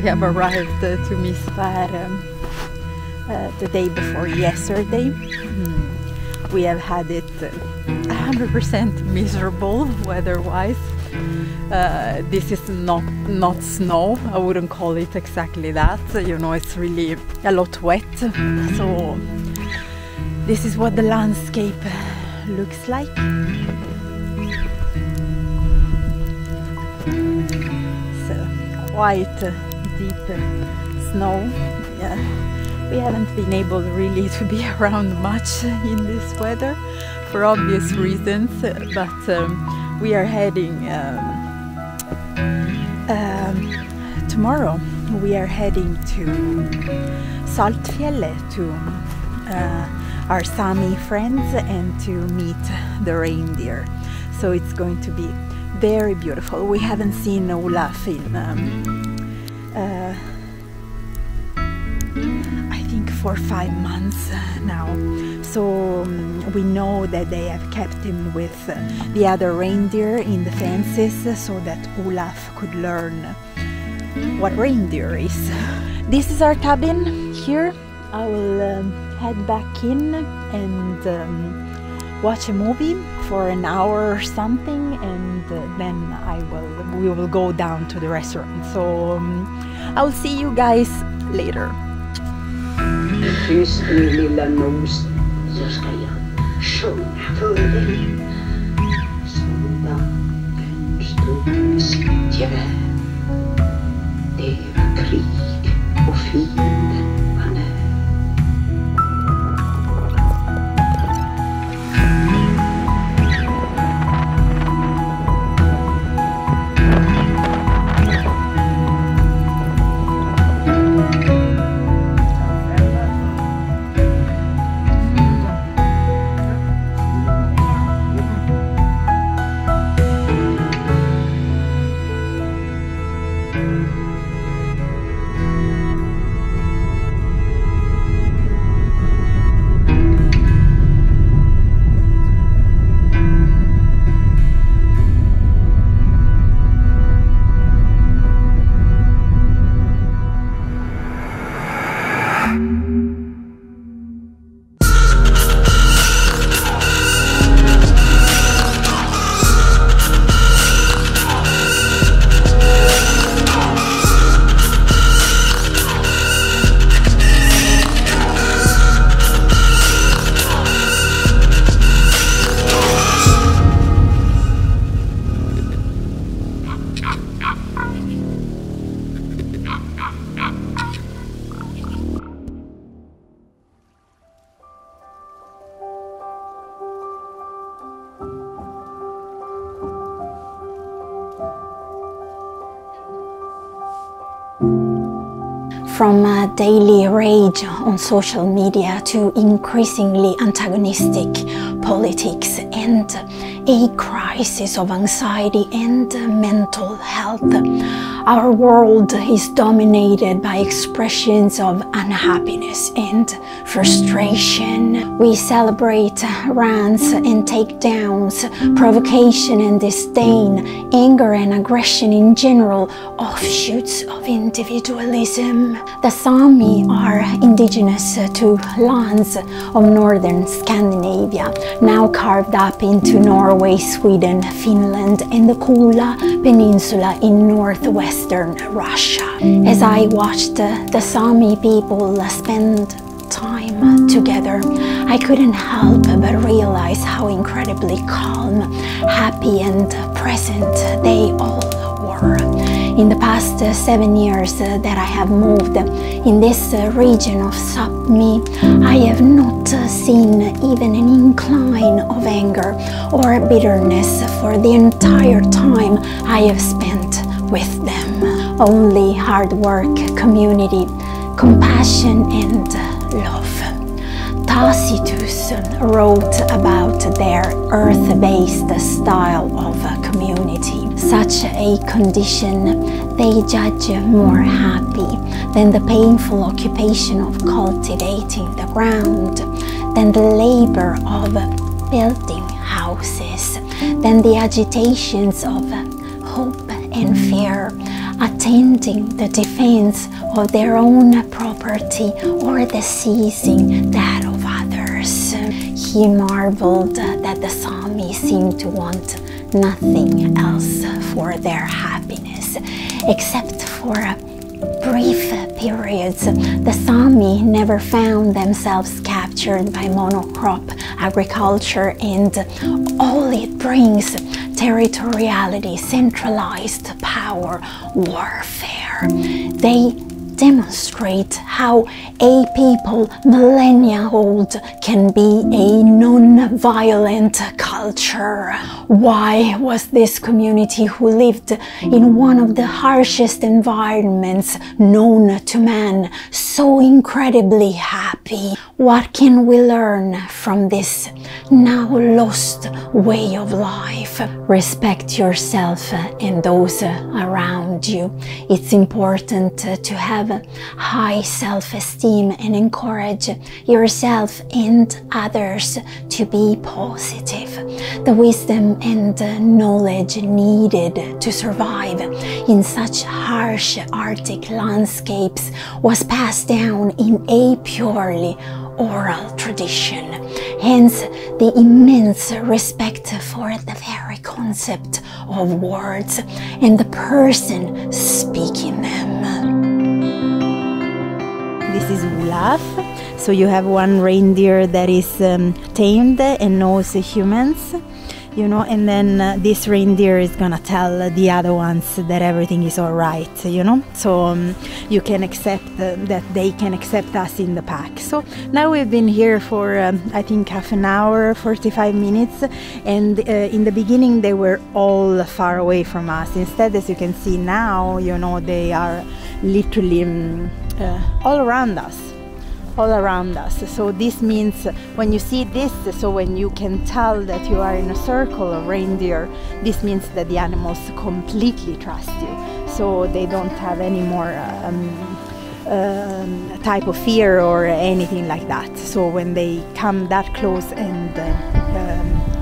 have arrived to Misvär the day before yesterday. We have had it 100% miserable weather-wise. This is not snow. I wouldn't call it exactly that. You know, it's really a lot wet. So this is what the landscape looks like. Quite deep snow. We haven't been able really to be around much in this weather for obvious reasons, but we are heading tomorrow. We are heading to Saltfjellet to our Sami friends and to meet the reindeer. So it's going to be very beautiful. We haven't seen Olaf in I think 4 or 5 months now. So we know that they have kept him with the other reindeer in the fences so that Olaf could learn what reindeer is. This is our cabin here. I will head back in and watch a movie for an hour or something, and then we will go down to the restaurant. So I will see you guys later. Tyst min lilla nos, så ska jag sjunga för dig. Sådana stundens gevär. Det var krig och fienden man är. From daily rage on social media to increasingly antagonistic politics and a crisis of anxiety and mental health, our world is dominated by expressions of unhappiness and frustration. We celebrate rants and takedowns, provocation and disdain, anger and aggression in general, offshoots of individualism. The Sami are indigenous to lands of northern Scandinavia, now carved up into Norway, Sweden, Finland and the Kola Peninsula in northwestern Russia. As I watched the Sami people spend time together, I couldn't help but realize how incredibly calm, happy and present they all were. In the past 7 years that I have moved in this region of Sápmi, I have not seen even an incline of anger or bitterness for the entire time I have spent with them. Only hard work, community, compassion and love. Tacitus wrote about their earth-based style of community. Such a condition they judge more happy than the painful occupation of cultivating the ground, than the labor of building houses, than the agitations of hope and fear. attending the defense of their own property or the seizing that of others. He marveled that the Sami seemed to want nothing else for their happiness, except for brief periods. The Sami never found themselves captured by monocrop agriculture, and all it brings: territoriality, centralized power, warfare. They demonstrate how a people millennia old can be a non-violent culture. Why was this community, who lived in one of the harshest environments known to man, so incredibly happy? What can we learn from this now lost way of life? Respect yourself and those around you. It's important to have high self-esteem and encourage yourself and others to be positive. The wisdom and knowledge needed to survive in such harsh Arctic landscapes was passed down in a purely oral tradition. Hence the immense respect for the very concept of words and the person speaking them. This is Olaf. So you have one reindeer that is tamed and knows humans, you know, and then this reindeer is gonna tell the other ones that everything is all right, you know. So you can accept that they can accept us in the pack. So now we've been here for I think half an hour, 45 minutes, and in the beginning they were all far away from us. Instead, as you can see now, you know, they are literally all around us. So this means when you see this, so when you can tell that you are in a circle of reindeer, this means that the animals completely trust you. So they don't have any more type of fear or anything like that. So when they come that close and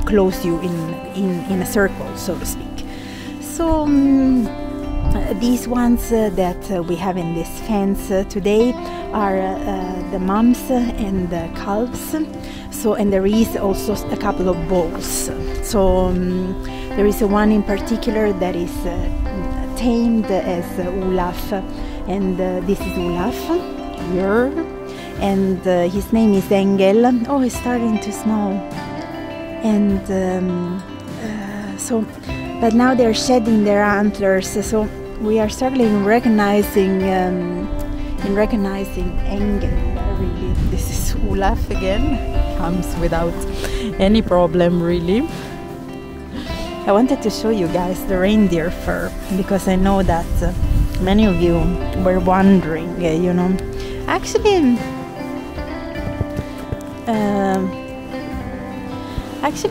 close you in a circle, so to speak. So these ones that we have in this fence today are the mums and the calves. So, and there is also a couple of bulls. So there is one in particular that is tamed as Olaf, and this is Olaf here, and his name is Engel. Oh, it's starting to snow, and so. But now they're shedding their antlers, so we are struggling in recognizing Engel. Really, this is Olaf again. Comes without any problem, really. I wanted to show you guys the reindeer fur because I know that many of you were wondering. You know, actually,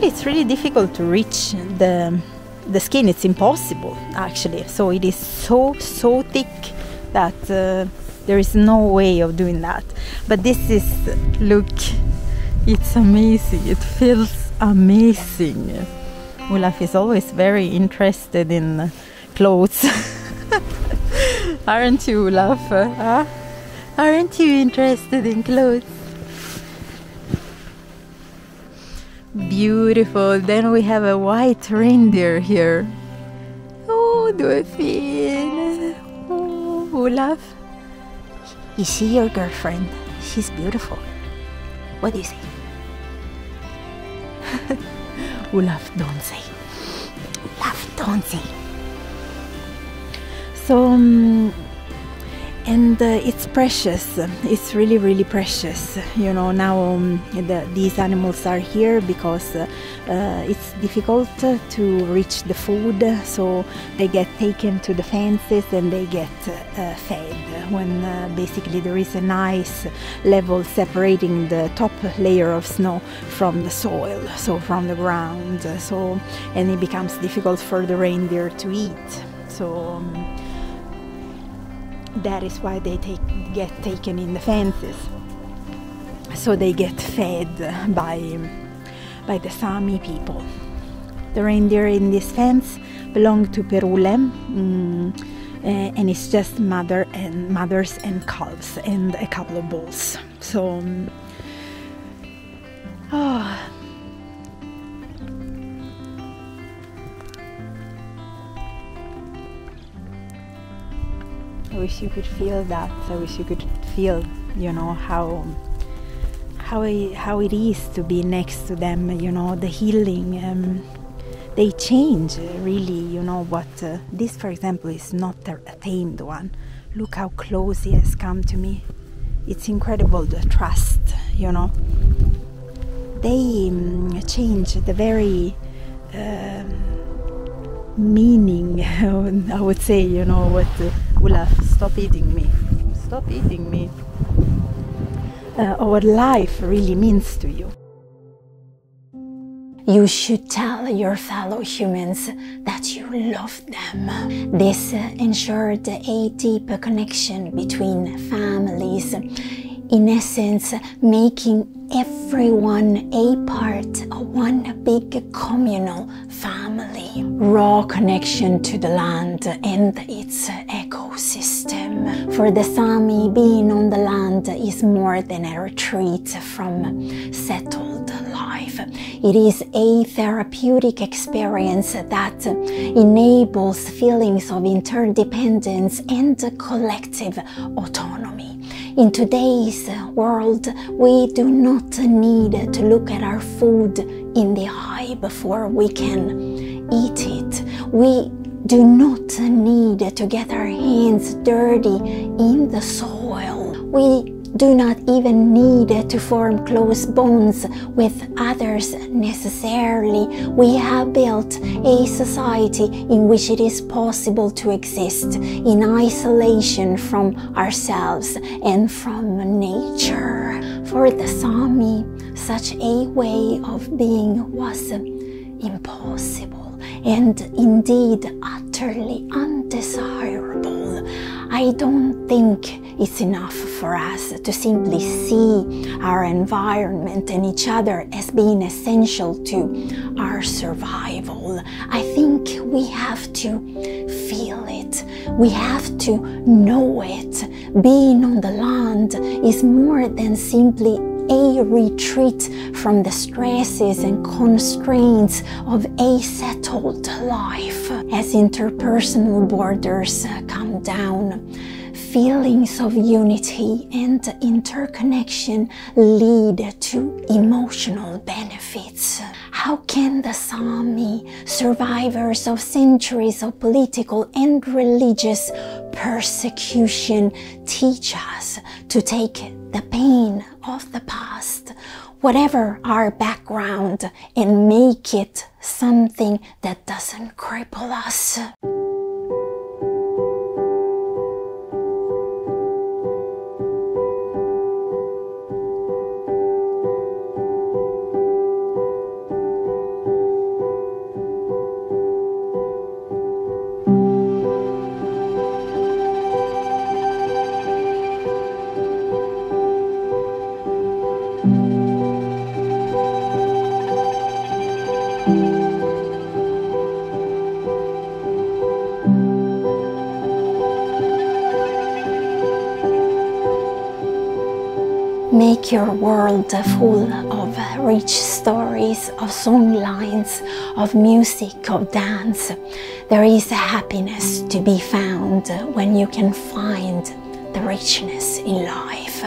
it's really difficult to reach the skin. It's impossible, actually. So it is so thick that there is no way of doing that. But this is, look, it's amazing. It feels amazing. Olaf is always very interested in clothes. Aren't you, Olaf? Huh? Aren't you interested in clothes? Beautiful. Then we have a white reindeer here. Oh, Dolphin. Oh, Olaf. Is she your girlfriend? She's beautiful. What do you say? Olaf, don't say. Olaf, don't say. So, and it's precious. It's really, really precious. You know, now these animals are here because it's difficult to reach the food, so they get taken to the fences and they get fed when basically there is a nice level separating the top layer of snow from the soil, so from the ground. So, and it becomes difficult for the reindeer to eat. So. That is why they get taken in the fences. So they get fed by the Sami people. The reindeer in this fence belong to Per Ole, and it's just mothers and calves and a couple of bulls. So I wish you could feel that. I wish you could feel, you know, how it is to be next to them, you know, the healing. They change, really, you know, what this, for example, is not a tamed one. Look how close he has come to me. It's incredible, the trust, you know. They change the very meaning, I would say, you know, what Olaf, stop eating me, or what life really means to you. You should tell your fellow humans that you love them. This ensured a deeper connection between families, in essence making everyone a part of one big communal family. Raw connection to the land and its ecosystem. For the Sami, being on the land is more than a retreat from settled life. It is a therapeutic experience that enables feelings of interdependence and collective autonomy. In today's world, we do not need to look at our food in the eye before we can eat it. We do not need to get our hands dirty in the soil. We do not even need to form close bonds with others necessarily. We have built a society in which it is possible to exist in isolation from ourselves and from nature. For the Sami, such a way of being was impossible and indeed utterly undesirable. I don't think it's enough for us to simply see our environment and each other as being essential to our survival. I think we have to feel it. We have to know it. Being on the land is more than simply a retreat from the stresses and constraints of a settled life. As interpersonal borders come down, feelings of unity and interconnection lead to emotional benefits. How can the Sami, survivors of centuries of political and religious persecution, teach us to take the pain of the past, whatever our background, and make it something that doesn't cripple us? Make your world full of rich stories, of song lines, of music, of dance. There is a happiness to be found when you can find the richness in life.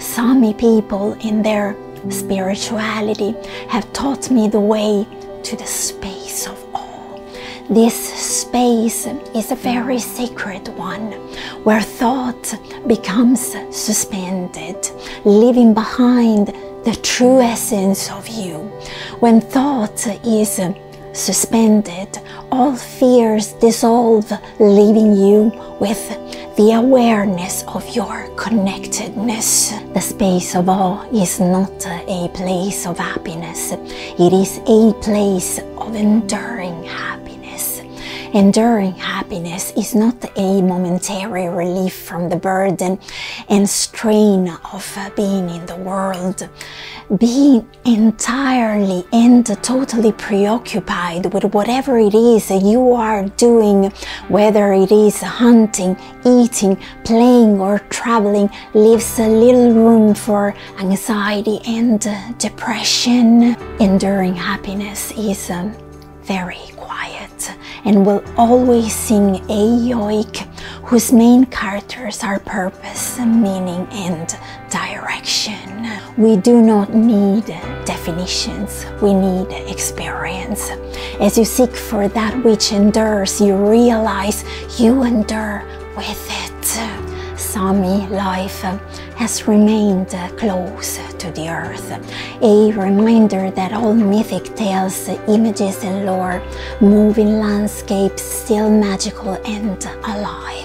Sami people in their spirituality have taught me the way to the space of awe. This space is a very sacred one, where thought becomes suspended, leaving behind the true essence of you. When thought is suspended, all fears dissolve, leaving you with the awareness of your connectedness. The space of awe is not a place of happiness, it is a place of enduring happiness. Enduring happiness is not a momentary relief from the burden and strain of being in the world. Being entirely and totally preoccupied with whatever it is you are doing, whether it is hunting, eating, playing or traveling, leaves a little room for anxiety and depression. Enduring happiness is very quiet and will always sing a yoik whose main characters are purpose, meaning and direction. We do not need definitions, we need experience. As you seek for that which endures, you realize you endure with it. Sami life has remained close to the earth, a reminder that all mythic tales, images and lore, moving landscapes still magical and alive.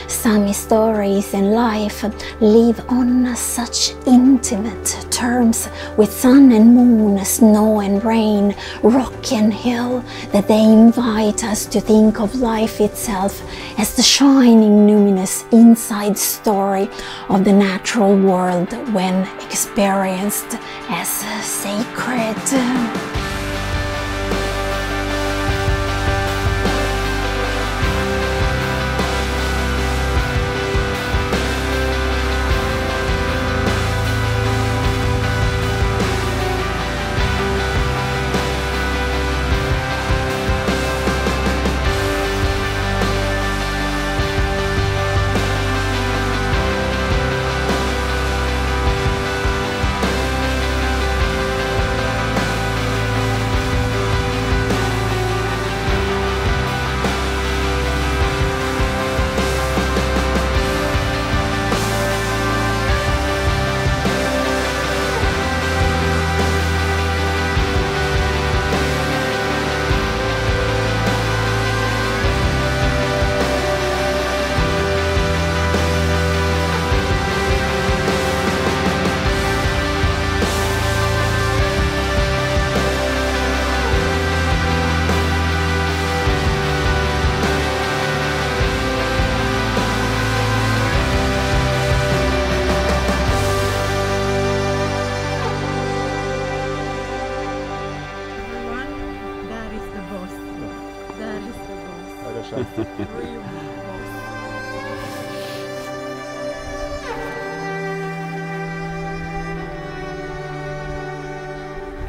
Sami stories and life live on such intimate terms with sun and moon, snow and rain, rock and hill, that they invite us to think of life itself as the shining, luminous inside story of the natural world when experienced as sacred.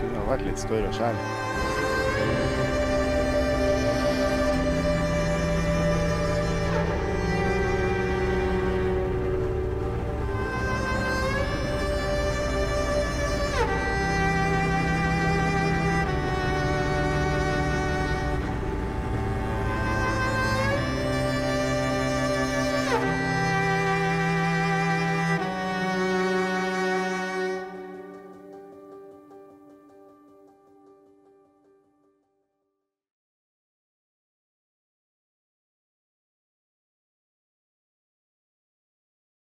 Kunne ha vært litt større skjerm.